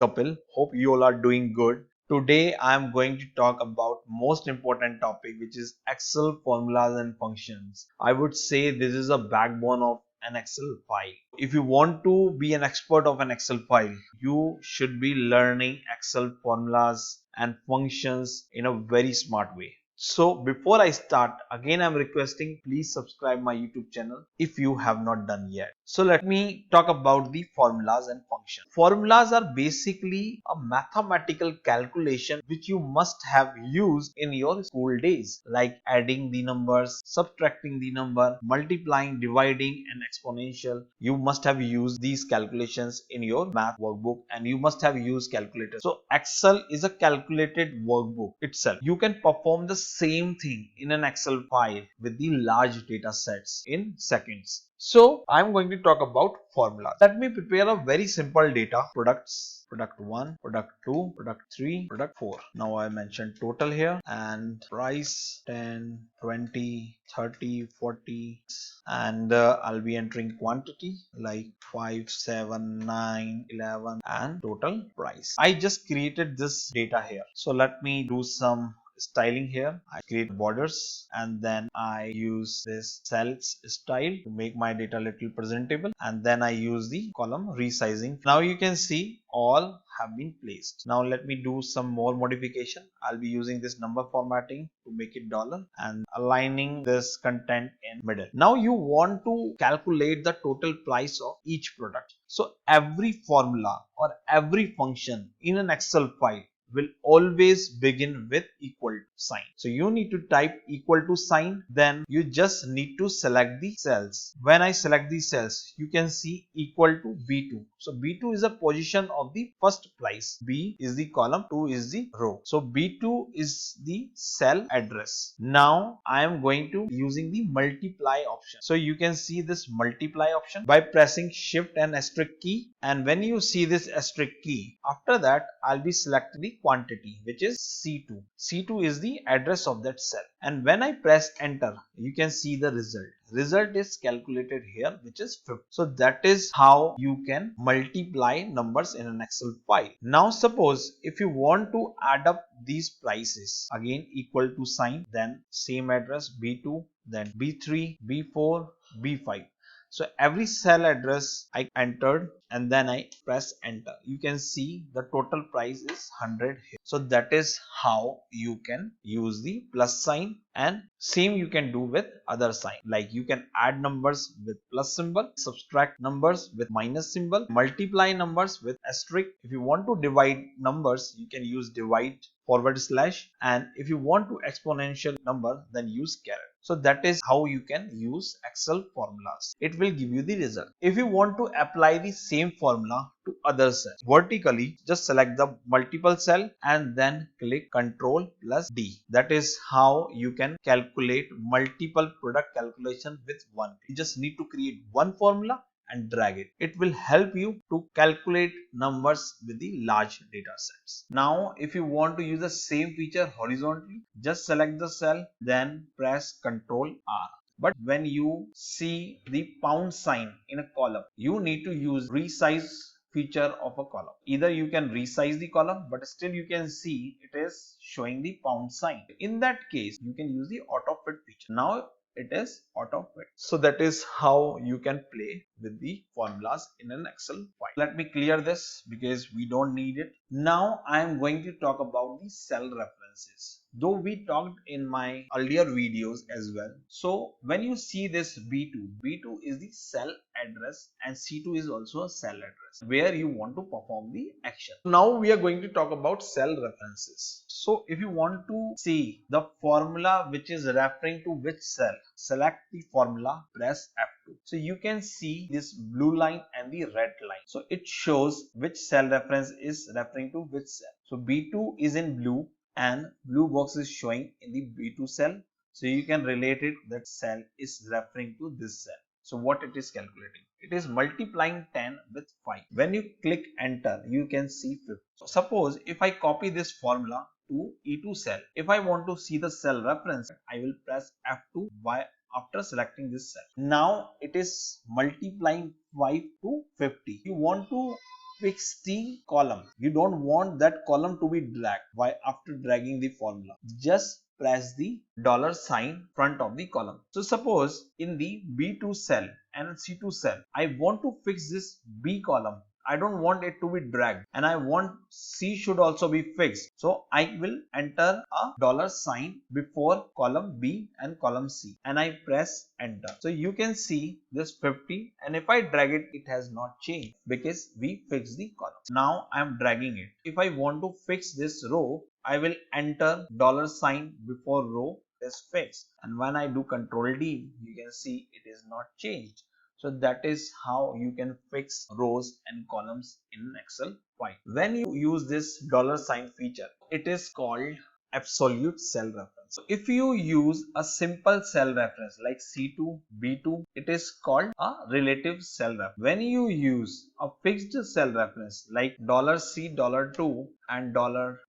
Kapil. Hope you all are doing good. Today I am going to talk about most important topic, which is Excel formulas and functions. I would say this is a backbone of an Excel file. If you want to be an expert of an Excel file, you should be learning Excel formulas and functions in a very smart way. So before I start, again I'm requesting please subscribe my YouTube channel if you have not done yet. So let me talk about the formulas and functions. Formulas are basically a mathematical calculation which you must have used in your school days, like adding the numbers, subtracting the number, multiplying, dividing and exponential. You must have used these calculations in your math workbook and you must have used calculators. So Excel is a calculated workbook itself. You can perform the same thing in an Excel file with the large data sets in seconds. So I'm going to talk about formulas. Let me prepare a very simple data. Products, product 1, product 2, product 3, product 4. Now I mentioned total here and price 10, 20, 30, 40 and I'll be entering quantity like 5, 7, 9, 11 and total price. I just created this data here. So let me do some styling here. I create borders and then I use this cells style to make my data a little presentable, and then I use the column resizing. Now you can see all have been placed. Now let me do some more modification. I'll be using this number formatting to make it dollar and aligning this content in middle. Now you want to calculate the total price of each product. So every formula or every function in an Excel file will always begin with equal to sign. So you need to type equal to sign, then you just need to select the cells. When I select the cells, you can see equal to B2. So B2 is a position of the first price. B is the column, 2 is the row. So B2 is the cell address. Now I am going to using the multiply option. So you can see this multiply option by pressing shift and asterisk key, and when you see this asterisk key, after that I'll be selecting the quantity, which is C2. C2 is the address of that cell, and when I press enter, you can see the result. Result is calculated here, which is 50. So that is how you can multiply numbers in an Excel file. Now suppose if you want to add up these prices, again equal to sign, then same address B2, then B3, B4, B5. So every cell address I entered and then I press enter. You can see the total price is 100 here. So that is how you can use the plus sign, and same you can do with other sign. Like you can add numbers with plus symbol, subtract numbers with minus symbol, multiply numbers with asterisk. If you want to divide numbers, you can use divide /, and if you want to exponential number, then use caret. So that is how you can use Excel formulas. It will give you the result. If you want to apply the same formula to other cells, vertically just select the multiple cell and then click Ctrl+D. That is how you can calculate multiple product calculation with one. You just need to create one formula and drag it. It will help you to calculate numbers with the large data sets. Now if you want to use the same feature horizontally, just select the cell, then press Ctrl R. But when you see the pound sign in a column, you need to use resize feature of a column. Either you can resize the column, but still you can see it is showing the pound sign. In that case, you can use the auto fit feature. Now it is auto fit. So that is how you can play with the formulas in an Excel file. Let me clear this because we don't need it. Now I am going to talk about the cell references, though we talked in my earlier videos as well. So when you see this B2 is the cell address and C2 is also a cell address where you want to perform the action. Now we are going to talk about cell references. So if you want to see the formula which is referring to which cell, select the formula, press F2. So you can see this blue line and the red line. So it shows which cell reference is referring to which cell. So B2 is in blue and blue box is showing in the B2 cell. So you can relate it that cell is referring to this cell. So what it is calculating? It is multiplying 10 with 5. When you click enter, you can see 50. So suppose if I copy this formula to E2 cell, if I want to see the cell reference, I will press F2 after selecting this cell. Now it is multiplying 5 to 50. You want to fix the column. You don't want that column to be dragged. Why? After dragging the formula, just press the dollar sign front of the column. So suppose in the B2 cell and C2 cell, I want to fix this B column. I don't want it to be dragged, and I want C should also be fixed. So I will enter a dollar sign before column B and column C, and I press enter. So you can see this 50, and if I drag it, it has not changed because we fixed the column. Now I am dragging it. If I want to fix this row, I will enter dollar sign before row is fixed, and when I do Control D, you can see it is not changed. So that is how you can fix rows and columns in Excel file. When you use this dollar sign feature, it is called absolute cell reference. So if you use a simple cell reference like C2, B2, it is called a relative cell reference. When you use a fixed cell reference like $C, $2 and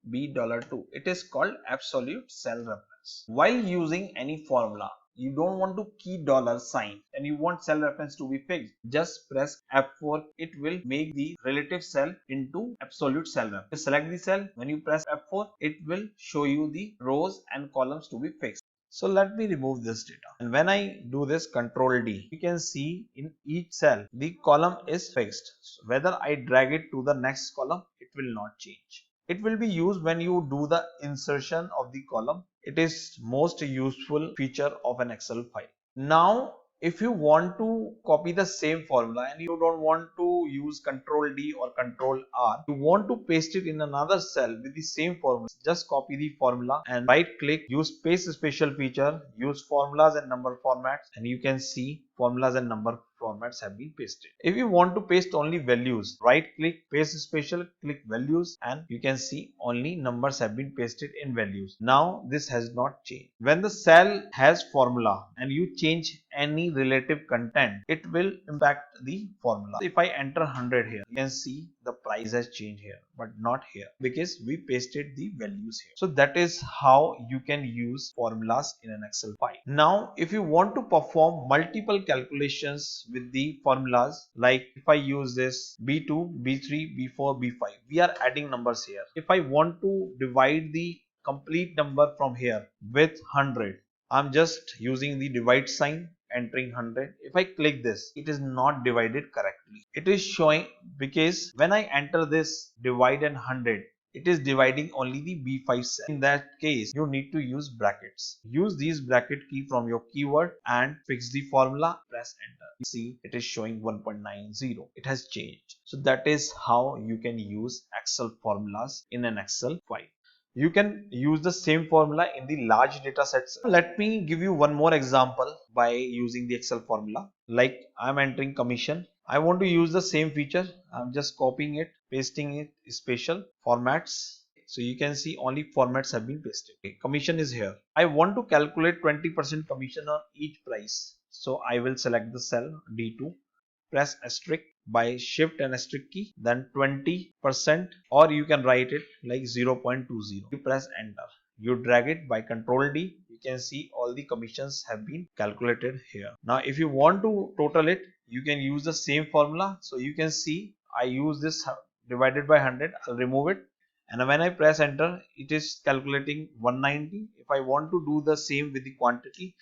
$B, $2, it is called absolute cell reference. While using any formula, you don't want to key dollar sign and you want cell reference to be fixed, just press F4. It will make the relative cell into absolute cell reference. You select the cell. When you press F4, it will show you the rows and columns to be fixed. So let me remove this data, and when I do this Control D, you can see in each cell the column is fixed. So whether I drag it to the next column, it will not change. It will be used when you do the insertion of the column. It is most useful feature of an Excel file. Now, if you want to copy the same formula and you don't want to use Control D or Control R, you want to paste it in another cell with the same formula, just copy the formula and right click, use paste special feature, use formulas and number formats, and you can see formulas and number formats have been pasted. If you want to paste only values, right click, paste special, click values, and you can see only numbers have been pasted in values. Now this has not changed. When the cell has formula and you change any relative content, it will impact the formula. If I enter 100 here, you can see the price has changed here, but not here because we pasted the values here. So that is how you can use formulas in an Excel file. Now, if you want to perform multiple calculations with the formulas, like if I use this B2, B3, B4, B5, we are adding numbers here. If I want to divide the complete number from here with 100, I'm just using the divide sign, entering 100. If I click this, it is not divided correctly. It is showing because when I enter this divide and 100, it is dividing only the B5 cell. In that case, you need to use brackets. Use these bracket key from your keyword and fix the formula, press enter. You see it is showing 1.90. It has changed. So that is how you can use Excel formulas in an Excel file. You can use the same formula in the large data sets. Let me give you one more example by using the Excel formula. Like I'm entering commission. I want to use the same feature. I'm just copying it, pasting it, special formats. So you can see only formats have been pasted. Okay, commission is here. I want to calculate 20% commission on each price. So I will select the cell D2, press asterisk by shift and asterisk key, then 20%, or you can write it like 0.20. You press enter. You drag it by Control D. You can see all the commissions have been calculated here. Now if you want to total it, you can use the same formula. So you can see I use this divided by 100. I'll remove it, and when I press enter, it is calculating 190. If I want to do the same with the quantity,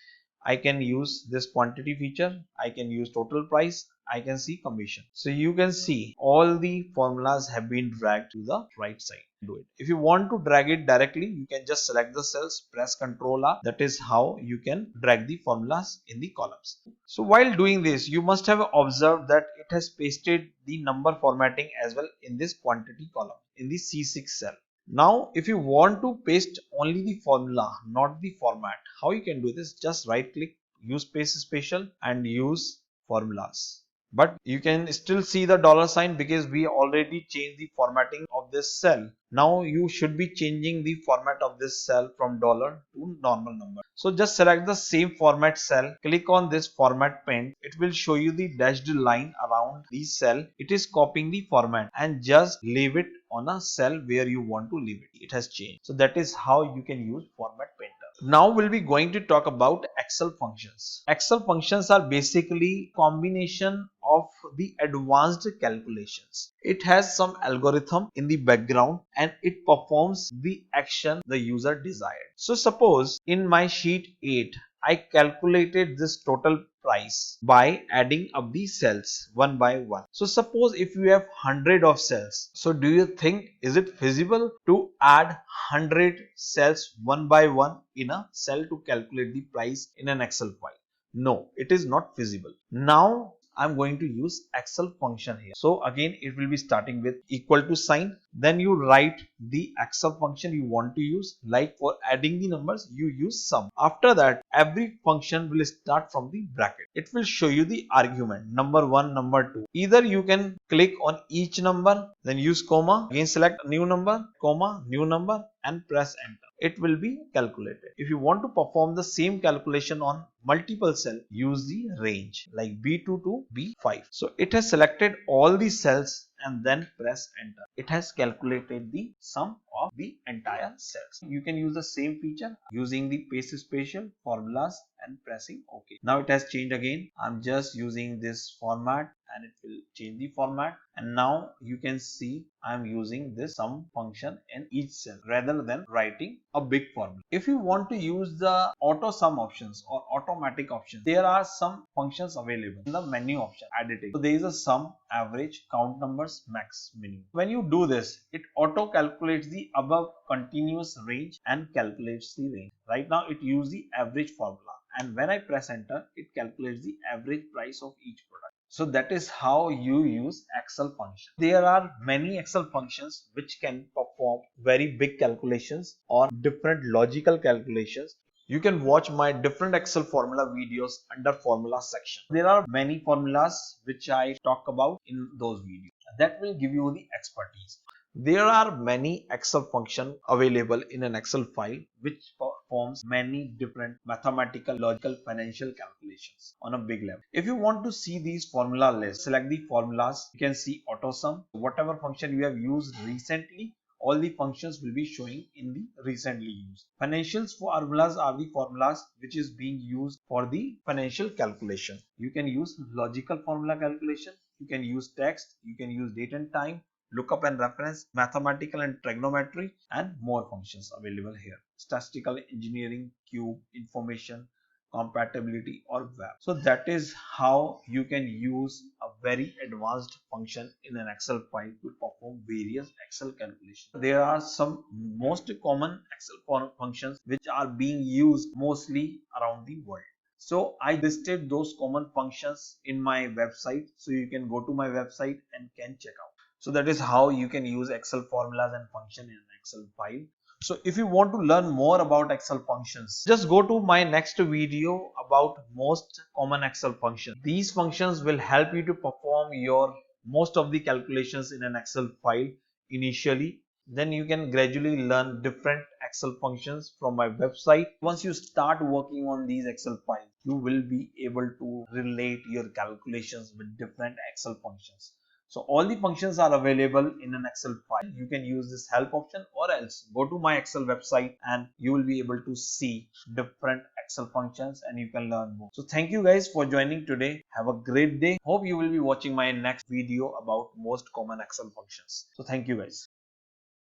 I can use this quantity feature. I can use total price. I can see commission. So you can see all the formulas have been dragged to the right side. Do it. If you want to drag it directly, you can just select the cells, press Ctrl R. That is how you can drag the formulas in the columns. So while doing this, you must have observed that it has pasted the number formatting as well in this quantity column in the C6 cell. Now, if you want to paste only the formula, not the format, how you can do this? Just right click, use paste special and use formulas. But you can still see the dollar sign because we already changed the formatting of this cell. Now you should be changing the format of this cell from dollar to normal number. So just select the same format cell, click on this format pen. It will show you the dashed line around the cell. It is copying the format, and just leave it on a cell where you want to leave it. It has changed. So that is how you can use format painter. Now we'll be going to talk about Excel functions. Excel functions are basically combination of the advanced calculations. It has some algorithm in the background and it performs the action the user desired. So suppose in my sheet 8, I calculated this total price by adding up the cells one by one. So suppose if you have 100 of cells, so do you think is it feasible to add 100 cells one by one in a cell to calculate the price in an Excel file? No, it is not feasible. Now I'm going to use Excel function here. So again, it will be starting with equal to sign. Then you write the Excel function you want to use. Like for adding the numbers, you use sum. After that, every function will start from the bracket. It will show you the argument number 1, number 2. Either you can click on each number, then use comma, again select new number, comma, new number and press enter. It will be calculated. If you want to perform the same calculation on multiple cells, use the range like B2 to B5. So it has selected all the cells and then press enter. It has calculated the sum of the entire cells. You can use the same feature using the paste special formulas and pressing OK. Now it has changed again. I'm just using this format and it will change the format, and now you can see I'm using this sum function in each cell rather than writing a big formula. If you want to use the auto sum options or automatic options, there are some functions available in the menu option additive. So there is a sum, average, count numbers, max, minimum. When you do this, it auto calculates the above continuous range and calculates the range. Right now it uses the average formula, and when I press enter, it calculates the average price of each product. So that is how you use Excel function. There are many Excel functions which can perform very big calculations or different logical calculations. You can watch my different Excel formula videos under formula section. There are many formulas which I talk about in those videos. That will give you the expertise. There are many Excel functions available in an Excel file which performs many different mathematical, logical, financial calculations on a big level. If you want to see these formula lists, select the formulas. You can see auto sum. Whatever function you have used recently, all the functions will be showing in the recently used. Financial formulas are the formulas which is being used for the financial calculation. You can use logical formula calculation. You can use text. You can use date and time, lookup and reference, mathematical and trigonometry, and more functions available here. Statistical engineering, cube, information, compatibility or web. So that is how you can use a very advanced function in an Excel file to perform various Excel calculations. There are some most common Excel functions which are being used mostly around the world. So I listed those common functions in my website, so you can go to my website and can check out. So that is how you can use Excel formulas and function in an Excel file. So if you want to learn more about Excel functions, just go to my next video about most common Excel functions. These functions will help you to perform your most of the calculations in an Excel file initially. Then you can gradually learn different Excel functions from my website. Once you start working on these Excel files, you will be able to relate your calculations with different Excel functions. So all the functions are available in an Excel file. You can use this help option or else go to my Excel website and you will be able to see different Excel functions and you can learn more. So thank you guys for joining today. Have a great day. Hope you will be watching my next video about most common Excel functions. So thank you guys.